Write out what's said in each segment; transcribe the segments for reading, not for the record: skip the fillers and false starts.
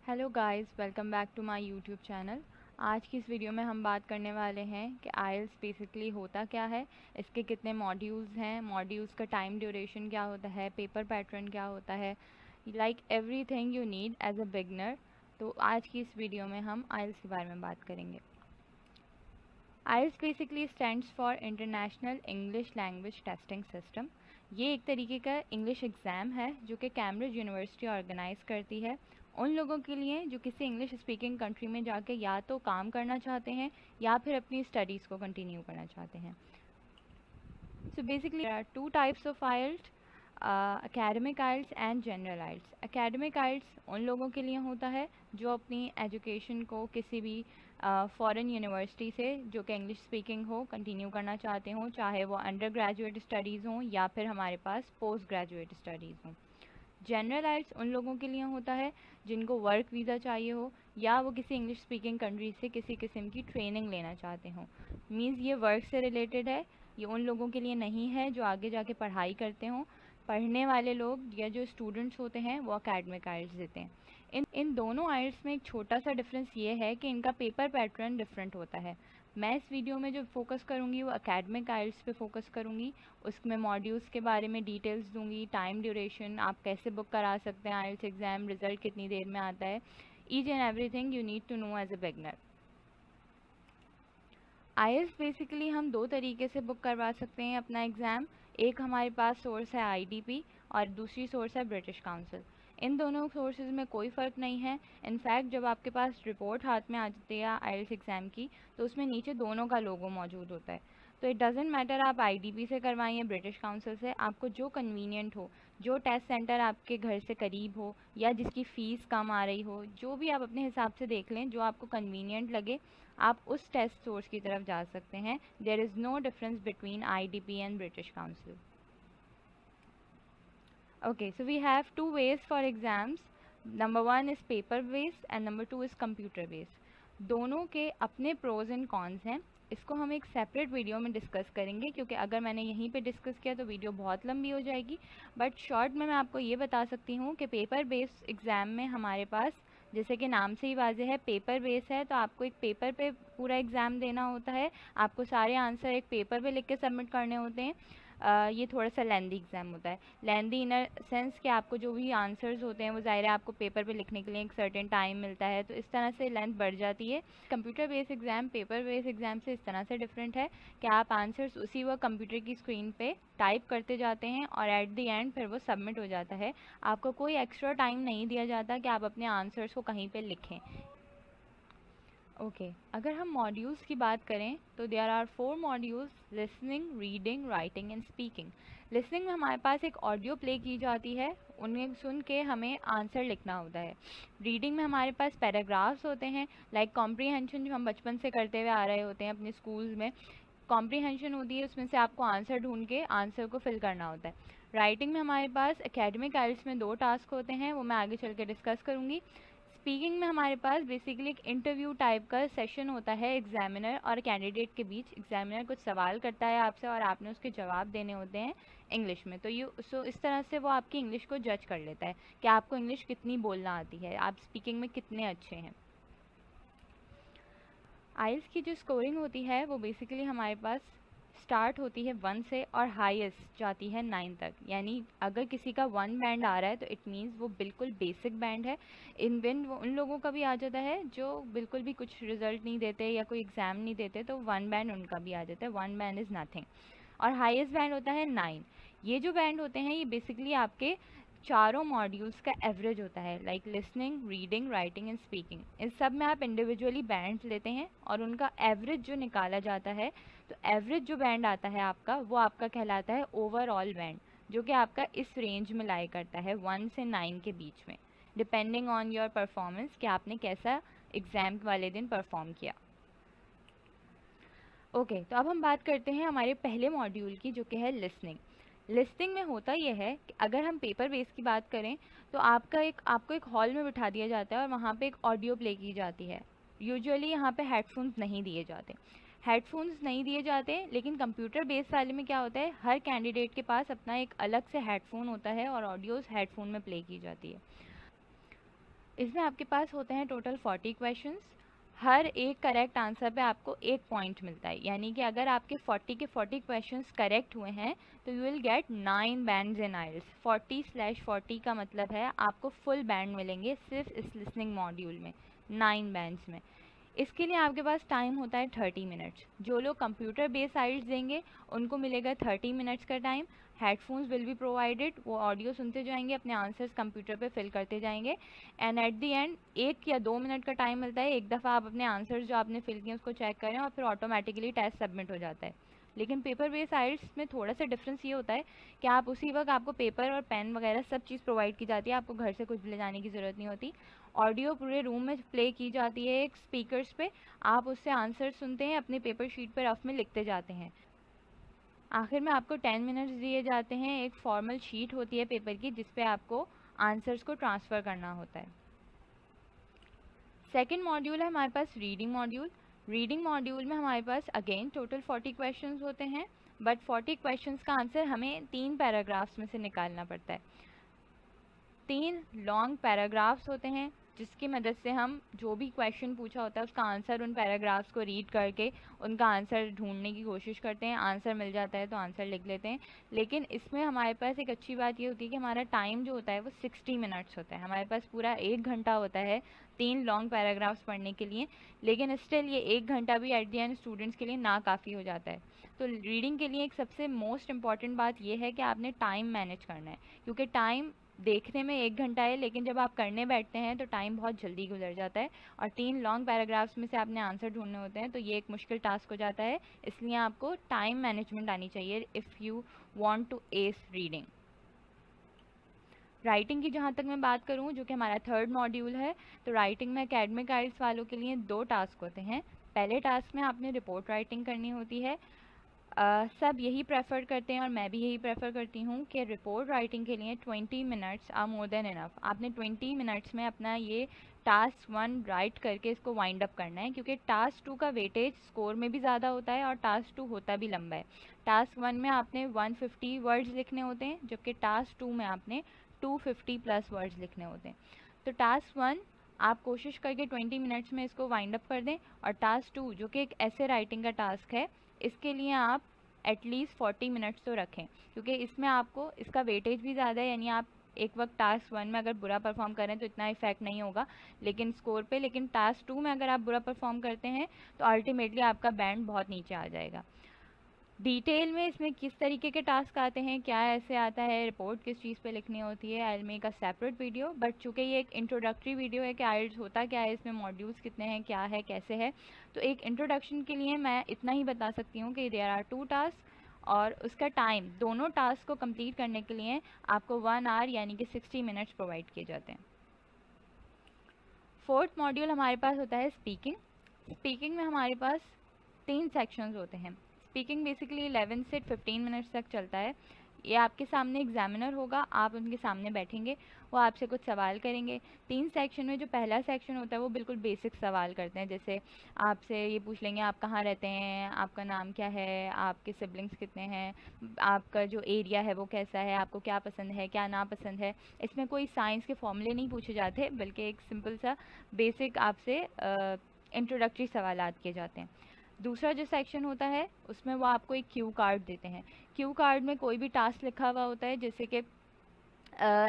Hello guys, welcome back to my YouTube channel. आज की इस वीडियो में हम बात करने वाले हैं कि आइल्स बेसिकली होता क्या है, इसके कितने मॉड्यूल्स हैं, मॉड्यूल्स का टाइम ड्यूरेशन क्या होता है, पेपर पैटर्न क्या होता है, like everything you need as a beginner. तो आज की इस वीडियो में हम आइल्स के बारे में बात करेंगे। IELTS basically stands for international English language testing system. ये एक तरीके का इंग्लिश एग्ज़ाम है जो कि कैम्ब्रिज यूनिवर्सिटी ऑर्गेनाइज़ करती है उन लोगों के लिए जो किसी इंग्लिश स्पीकिंग कंट्री में जाके या तो काम करना चाहते हैं या फिर अपनी स्टडीज़ को कंटिन्यू करना चाहते हैं। So basically there are two types of IELTS, academic IELTS and general IELTS। academic IELTS उन लोगों के लिए होता है जो अपनी एजुकेशन को किसी भी फॉरेन यूनिवर्सिटी से जो कि इंग्लिश स्पीकिंग हो कंटिन्यू करना चाहते हों, चाहे वो अंडर ग्रेजुएट स्टडीज़ हों या फिर हमारे पास पोस्ट ग्रेजुएट स्टडीज़ हों। जनरल IELTS उन लोगों के लिए होता है जिनको वर्क वीज़ा चाहिए हो या वो किसी इंग्लिश स्पीकिंग कंट्री से किसी किस्म की ट्रेनिंग लेना चाहते हों। मीन्स ये वर्क से रिलेटेड है, ये उन लोगों के लिए नहीं है जो आगे जाके पढ़ाई करते हों। पढ़ने वाले लोग या जो स्टूडेंट्स होते हैं वो एकेडमिक IELTS देते हैं। इन दोनों IELTS में एक छोटा सा डिफरेंस ये है कि इनका पेपर पैटर्न डिफरेंट होता है। मैं इस वीडियो में जो फोकस करूँगी वो एकेडमिक IELTS पे फोकस करूँगी, उसमें मॉड्यूल्स के बारे में डिटेल्स दूंगी, टाइम ड्यूरेशन, आप कैसे बुक करा सकते हैं IELTS एग्ज़ाम, रिज़ल्ट कितनी देर में आता है, each and everything you need to know as a beginner. IELTS basically हम दो तरीके से बुक करवा सकते हैं अपना एग्ज़ाम। एक हमारे पास सोर्स है IDP और दूसरी सोर्स है ब्रिटिश काउंसिल। इन दोनों सोर्सेज में कोई फ़र्क नहीं है। इनफैक्ट जब आपके पास रिपोर्ट हाथ में आ जाती है IELTS एग्ज़ाम की तो उसमें नीचे दोनों का लोगो मौजूद होता है। तो इट डजेंट मैटर आप IDP से करवाएं या ब्रिटिश काउंसिल से, आपको जो कन्वीनियंट हो, जो टेस्ट सेंटर आपके घर से करीब हो या जिसकी फ़ीस कम आ रही हो, जो भी आप अपने हिसाब से देख लें, जो आपको कन्वीनियंट लगे आप उस टेस्ट सोर्स की तरफ जा सकते हैं। There is no difference between IDP and British Council. Okay, so we have two ways for exams. Number one is paper based and number two is computer based. दोनों के अपने प्रोज एंड कॉन्स हैं। इसको हम एक separate video में discuss करेंगे क्योंकि अगर मैंने यहीं पे डिस्कस किया तो वीडियो बहुत लंबी हो जाएगी। बट शॉर्ट में मैं आपको ये बता सकती हूँ कि पेपर बेस्ड एग्ज़ाम में हमारे पास, जैसे कि नाम से ही वाज़ेह है, पेपर बेस है, तो आपको एक पेपर पे पूरा एग्ज़ाम देना होता है। आपको सारे आंसर एक पेपर पे लिख के सबमिट करने होते हैं। ये थोड़ा सा लेंदी एग्ज़ाम होता है। लेंदी इन अ सेंस कि आपको जो भी आंसर्स होते हैं वो ज़ाहिर है आपको पेपर पे लिखने के लिए एक सर्टेन टाइम मिलता है, तो इस तरह से लेंथ बढ़ जाती है। Computer based exam paper based exam से इस तरह से डिफरेंट है कि आप आंसर्स उसी वक्त कंप्यूटर की स्क्रीन पे टाइप करते जाते हैं और एट द एंड फिर वो सबमिट हो जाता है। आपको कोई एक्स्ट्रा टाइम नहीं दिया जाता कि आप अपने आंसर्स को कहीं पे लिखें। ओके, अगर हम मॉड्यूल्स की बात करें तो there are 4 modules: listening, reading, writing and speaking. Listening में हमारे पास एक ऑडियो प्ले की जाती है, उन्हें सुन के हमें आंसर लिखना होता है। रीडिंग में हमारे पास पैराग्राफ्स होते हैं, लाइक कॉम्प्रीहेंशन जो हम बचपन से करते हुए आ रहे होते हैं अपने स्कूल्स में। कॉम्प्रीहेंशन होती है, उसमें से आपको आंसर ढूंढ के आंसर को फिल करना होता है। राइटिंग में हमारे पास एकेडमिक IELTS में 2 टास्क होते हैं, वो मैं आगे चल के डिस्कस करूँगी। स्पीकिंग में हमारे पास बेसिकली एक इंटरव्यू टाइप का सेशन होता है एग्जामिनर और कैंडिडेट के बीच। एग्जामिनर कुछ सवाल करता है आपसे और आपने उसके जवाब देने होते हैं इंग्लिश में। तो इस तरह से वो आपकी इंग्लिश को जज कर लेता है कि आपको इंग्लिश कितनी बोलना आती है, आप स्पीकिंग में कितने अच्छे हैं। आइल्स की जो स्कोरिंग होती है वो बेसिकली हमारे पास स्टार्ट होती है 1 से और हाईएस्ट जाती है 9 तक। यानी अगर किसी का 1 बैंड आ रहा है तो इट मीन्स वो बिल्कुल बेसिक बैंड है। इन बिन वो उन लोगों का भी आ जाता है जो बिल्कुल भी कुछ रिजल्ट नहीं देते या कोई एग्ज़ाम नहीं देते, तो 1 बैंड उनका भी आ जाता है। 1 बैंड इज़ नथिंग। और हाईएस्ट बैंड होता है 9। ये जो बैंड होते हैं ये बेसिकली आपके चारों मॉड्यूल्स का एवरेज होता है, like listening, reading, writing and speaking. इस सब में आप इंडिविजुअली बैंड्स लेते हैं और उनका एवरेज जो निकाला जाता है, तो एवरेज जो बैंड आता है आपका वो आपका कहलाता है ओवरऑल बैंड, जो कि आपका इस रेंज में लाई करता है 1 से 9 के बीच में, डिपेंडिंग ऑन योर परफॉर्मेंस कि आपने कैसा एग्ज़ाम वाले दिन परफॉर्म किया। ओके, तो अब हम बात करते हैं हमारे पहले मॉड्यूल की, जो कि है लिसनिंग। लिसनिंग में होता यह है कि अगर हम पेपर बेस की बात करें तो आपको एक हॉल में बिठा दिया जाता है और वहाँ पे एक ऑडियो प्ले की जाती है। यूजुअली यहाँ पे हेडफोन्स नहीं दिए जाते। हेडफोन्स नहीं दिए जाते, लेकिन कंप्यूटर बेस वाले में क्या होता है, हर कैंडिडेट के पास अपना एक अलग से हेडफोन होता है और ऑडियोज़ हेडफोन में प्ले की जाती है। इसमें आपके पास होते हैं टोटल 40 क्वेश्चंस। हर एक करेक्ट आंसर पे आपको 1 पॉइंट मिलता है, यानी कि अगर आपके 40 के 40 क्वेश्चंस करेक्ट हुए हैं तो यू विल गेट 9 बैंड्स इन आइल्स। 40/40 का मतलब है आपको फुल बैंड मिलेंगे सिर्फ इस लिसनिंग मॉड्यूल में, 9 बैंड्स में। इसके लिए आपके पास टाइम होता है 30 मिनट्स। जो लोग कंप्यूटर बेस्ड आइल्स देंगे उनको मिलेगा 30 मिनट्स का time. Headphones will be provided, वो ऑडियो सुनते जाएंगे, अपने आंसर्स कंप्यूटर पे फिल करते जाएंगे, एंड एट द एंड 1 या 2 मिनट का टाइम मिलता है। एक दफ़ा आप अपने आंसर्स जो आपने फिल किए उसको चेक करें और फिर ऑटोमेटिकली टेस्ट सबमिट हो जाता है। लेकिन पेपर बेस्ड आइल्स में थोड़ा सा डिफरेंस ये होता है कि आप उसी वक्त, आपको पेपर और पेन वगैरह सब चीज़ प्रोवाइड की जाती है, आपको घर से कुछ भी ले जाने की ज़रूरत नहीं होती। ऑडियो पूरे रूम में प्ले की जाती है एक स्पीकर्स पे, आप उससे आंसर सुनते हैं, अपने पेपर शीट पर रफ में लिखते जाते हैं। आखिर में आपको 10 मिनट्स दिए जाते हैं। एक फॉर्मल शीट होती है पेपर की जिस पे आपको आंसर्स को ट्रांसफ़र करना होता है। सेकेंड मॉड्यूल है हमारे पास रीडिंग मॉड्यूल। रीडिंग मॉड्यूल में हमारे पास अगेन टोटल 40 क्वेश्चंस होते हैं, बट 40 क्वेश्चंस का आंसर हमें 3 पैराग्राफ्स में से निकालना पड़ता है। 3 लॉन्ग पैराग्राफ्स होते हैं जिसकी मदद से हम जो भी क्वेश्चन पूछा होता है उसका आंसर उन पैराग्राफ्स को रीड करके उनका आंसर ढूंढने की कोशिश करते हैं। आंसर मिल जाता है तो आंसर लिख लेते हैं। लेकिन इसमें हमारे पास एक अच्छी बात ये होती है कि हमारा टाइम जो होता है वो 60 मिनट्स होता है। हमारे पास पूरा 1 घंटा होता है 3 लॉन्ग पैराग्राफ्स पढ़ने के लिए, लेकिन स्टिल ये 1 घंटा भी एट द एंड स्टूडेंट्स के लिए ना काफ़ी हो जाता है। तो रीडिंग के लिए एक सबसे मोस्ट इम्पॉर्टेंट बात यह है कि आपने टाइम मैनेज करना है, क्योंकि टाइम देखने में 1 घंटा है लेकिन जब आप करने बैठते हैं तो टाइम बहुत जल्दी गुजर जाता है, और 3 लॉन्ग पैराग्राफ्स में से आपने आंसर ढूंढने होते हैं तो ये एक मुश्किल टास्क हो जाता है। इसलिए आपको टाइम मैनेजमेंट आनी चाहिए if you want to ace reading. Writing की जहाँ तक मैं बात करूँ, जो कि हमारा थर्ड मॉड्यूल है, तो राइटिंग में एकेडमिक आइल्स वालों के लिए 2 टास्क होते हैं। पहले टास्क में आपने रिपोर्ट राइटिंग करनी होती है। सब यही प्रेफर करते हैं और मैं भी यही प्रेफर करती हूँ कि रिपोर्ट राइटिंग के लिए 20 minutes are more than enough. आपने 20 मिनट्स में अपना ये टास्क 1 राइट करके इसको वाइंड अप करना है, क्योंकि टास्क 2 का वेटेज स्कोर में भी ज़्यादा होता है और टास्क 2 होता भी लंबा है। टास्क 1 में आपने 150 वर्ड्स लिखने होते हैं, जबकि टास्क 2 में आपने 250 प्लस वर्ड्स लिखने होते हैं। तो टास्क 1 आप कोशिश करके 20 मिनट्स में इसको वाइंड अप कर दें, और टास्क 2 जो कि एक ऐसे राइटिंग का टास्क है, इसके लिए आप एटलीस्ट 40 मिनट्स तो रखें, क्योंकि इसमें आपको इसका वेटेज भी ज़्यादा है। यानी आप एक वक्त टास्क 1 में अगर बुरा परफॉर्म करें तो इतना इफेक्ट नहीं होगा लेकिन स्कोर पे, लेकिन टास्क 2 में अगर आप बुरा परफॉर्म करते हैं तो अल्टीमेटली आपका बैंड बहुत नीचे आ जाएगा। डिटेल में इसमें किस तरीके के टास्क आते हैं, क्या ऐसे आता है, रिपोर्ट किस चीज़ पे लिखनी होती है, I will make a separate video. But चूँकि ये एक इंट्रोडक्टरी वीडियो है कि आइल्स होता क्या है, इसमें मॉड्यूल्स कितने हैं, क्या है, कैसे है, तो एक इंट्रोडक्शन के लिए मैं इतना ही बता सकती हूँ कि देयर आर 2 टास्क, और उसका टाइम दोनों टास्क को कंप्लीट करने के लिए आपको 1 आवर यानी कि 60 मिनट्स प्रोवाइड किए जाते हैं। फोर्थ मॉड्यूल हमारे पास होता है स्पीकिंग। स्पीकिंग में हमारे पास 3 सेक्शंस होते हैं। स्पीकिंग बेसिकली 11 से 15 मिनट्स तक चलता है। ये आपके सामने एग्जामिनर होगा, आप उनके सामने बैठेंगे, वो आपसे कुछ सवाल करेंगे। 3 सेक्शन में जो पहला सेक्शन होता है वो बिल्कुल बेसिक सवाल करते हैं, जैसे आपसे ये पूछ लेंगे आप कहाँ रहते हैं, आपका नाम क्या है, आपके सिबलिंग्स कितने हैं, आपका जो एरिया है वो कैसा है, आपको क्या पसंद है, क्या नापसंद है। इसमें कोई साइंस के फॉर्मूले नहीं पूछे जाते, बल्कि एक सिंपल सा बेसिक आपसे इंट्रोडक्टरी सवालात किए जाते हैं। दूसरा जो सेक्शन होता है उसमें वो आपको एक क्यू कार्ड देते हैं। क्यू कार्ड में कोई भी टास्क लिखा हुआ होता है, जैसे कि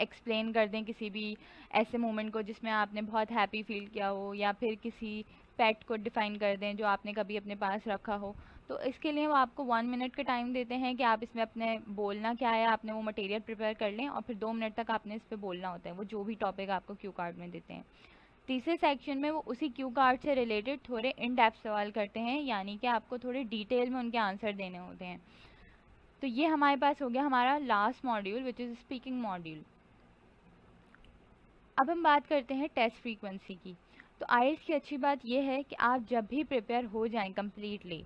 एक्सप्लेन कर दें किसी भी ऐसे मोमेंट को जिसमें आपने बहुत हैप्पी फील किया हो, या फिर किसी पेट को डिफ़ाइन कर दें जो आपने कभी अपने पास रखा हो। तो इसके लिए वो आपको 1 मिनट का टाइम देते हैं कि आप इसमें अपने बोलना क्या है, आपने वो मटेरियल प्रिपेयर कर लें और फिर 2 मिनट तक आपने इस पर बोलना होता है, वो जो भी टॉपिक आपको क्यू कार्ड में देते हैं। तीसरे सेक्शन में वो उसी क्यू कार्ड से रिलेटेड थोड़े इन डेप्थ सवाल करते हैं, यानी कि आपको थोड़े डिटेल में उनके आंसर देने होते हैं। तो ये हमारे पास हो गया हमारा last module which is speaking module. अब हम बात करते हैं टेस्ट फ्रीक्वेंसी की। तो आइल्स की अच्छी बात यह है कि आप जब भी प्रिपेयर हो जाएं completely,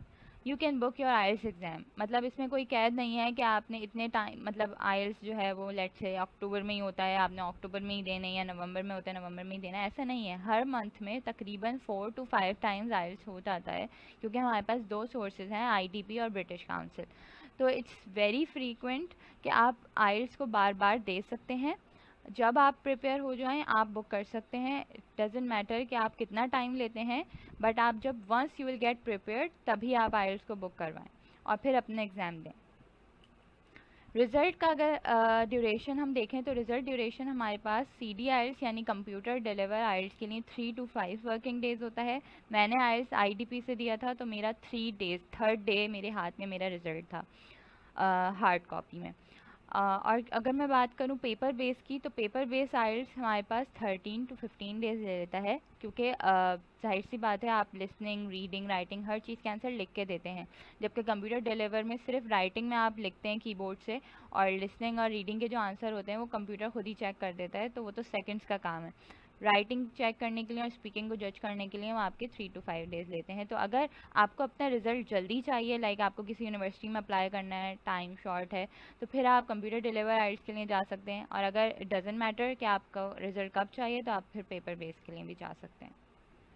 you can book your IELTS exam. मतलब इसमें कोई कैद नहीं है कि आपने इतने टाइम, मतलब आइल्स जो है वो लेट्स से अक्टूबर में ही होता है, आपने अक्टूबर में ही देने, या नवंबर में होता है नवंबर में ही देना, ऐसा नहीं है। हर मंथ में तकरीबन 4 to 5 टाइम्स आइल्स हो जाता है, क्योंकि हमारे पास 2 सोर्सेज हैं, IDP और ब्रिटिश काउंसिल। तो इट्स वेरी फ्रीक्वेंट कि आप आइल्स को बार बार दे सकते हैं। जब आप प्रिपेयर हो जाएं आप बुक कर सकते हैं। इट डजेंट मैटर कि आप कितना टाइम लेते हैं, बट आप जब once you will get prepared तभी आप आइल्स को बुक करवाएं और फिर अपना एग्ज़ाम दें। रिज़ल्ट का अगर ड्यूरेशन हम देखें तो रिज़ल्ट ड्यूरेशन हमारे पास CD आइल्स यानी कंप्यूटर डिलीवर आइल्स के लिए 3 to 5 वर्किंग डेज़ होता है। मैंने आइल्स IDP से दिया था तो मेरा 3 डेज़, थर्ड डे मेरे हाथ में मेरा रिज़ल्ट था हार्ड कॉपी में। और अगर मैं बात करूँ पेपर बेस की, तो पेपर बेस आइल्स हमारे पास 13 to 15 डेज़ ले लेता है, क्योंकि जाहिर सी बात है आप लिसनिंग, रीडिंग, राइटिंग हर चीज़ के आंसर लिख के देते हैं, जबकि कंप्यूटर डिलीवर में सिर्फ राइटिंग में आप लिखते हैं कीबोर्ड से, और लिसनिंग और रीडिंग के जो आंसर होते हैं वो कंप्यूटर खुद ही चेक कर देता है, तो वो तो सेकंड्स का काम है। राइटिंग चेक करने के लिए और स्पीकिंग को जज करने के लिए वो आपके 3 to 5 डेज़ लेते हैं। तो अगर आपको अपना रिज़ल्ट जल्दी चाहिए, लाइक आपको किसी यूनिवर्सिटी में अप्लाई करना है, टाइम शॉर्ट है, तो फिर आप कंप्यूटर डिलीवर आइल्स के लिए जा सकते हैं। और अगर इट डजेंट मैटर कि आपका रिज़ल्ट कब चाहिए, तो आप फिर पेपर बेस के लिए भी जा सकते हैं।